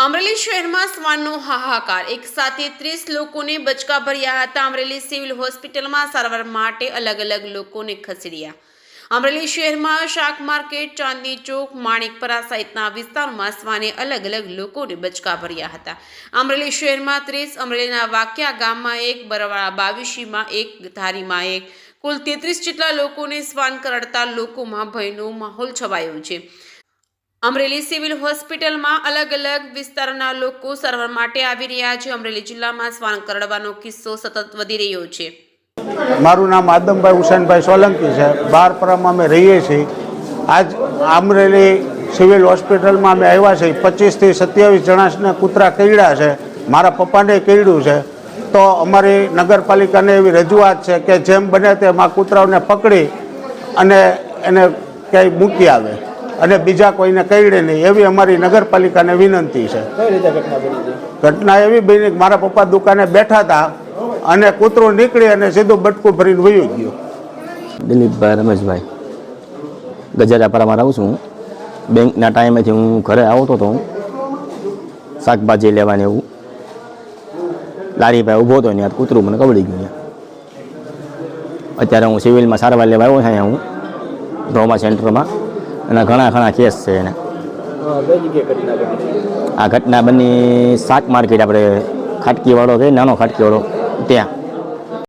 અમરેલી શહેરમાં શ્વાનનો હાહાકાર, એક સાથે 30 લોકોને બચકા ભર્યા હતા। અમરેલી સિવિલ હોસ્પિટલમાં સારવાર માટે અલગ અલગ લોકોને ખસેડ્યા। અમરેલી શહેરમાં શાક માર્કેટ, ચાંદની ચોક, માણેકપરા સહિતના વિસ્તારોમાં શ્વાને અલગ અલગ લોકોને બચકા ભર્યા હતા। અમરેલી શહેરમાં 30, અમરેલીના વાક્યા ગામમાં 1, બરવાળા 22માં 1, ધારીમાં 1, કુલ 33 જેટલા લોકોને શ્વાન કરડતા લોકોમાં ભયનો માહોલ છવાયો છે। અમરેલી સિવિલ હોસ્પિટલમાં અલગ અલગ વિસ્તારના લોકો સારવાર માટે આવી રહ્યા છે। અમરેલી જિલ્લામાં શ્વાન કરડવાનો કિસ્સો સતત વધી રહ્યો છે। મારું નામ આદમભાઈ હુસેનભાઈ સોલંકી છે। બારપરામાં અમે રહીએ છીએ। આજ અમરેલી સિવિલ હોસ્પિટલમાં અમે આવ્યા છીએ। 25 થી 27 જણાને કૂતરા કરડ્યા છે। મારા પપ્પાને કરડ્યું છે। તો અમારી નગરપાલિકાને એવી રજૂઆત છે કે જેમ બને તેમ આ કૂતરાઓને પકડી અને એને ક્યાંય મૂકી આવે અને બીજા કોઈને કરડે નહીં, એવી અમારી નગરપાલિકાને વિનંતી છે। ઘટના એવી બની કે મારા પપ્પા દુકાને બેઠા હતા અને કૂતરું નીકળી અને સીધું બટકું ભરીને વયું ગયું। દિલીપભાઈ રમેશભાઈ ગજરાપરામાં રહું છું। બેંકના ટાઈમેથી હું ઘરે આવતો હતો, શાકભાજી લેવાની એવું લારી પાસે ઊભો હતો ને કૂતરું મને કવડી ગયું। અત્યારે હું સિવિલમાં સારવાર લેવા આવ્યો છું અહીંયા હું ધોમા સેન્ટરમાં, અને ઘણા કેસ છે એને। આ ઘટના બની શાક માર્કેટ, આપણે ખાટકીવાળો છે, નાનો ખાટકીવાળો, ત્યાં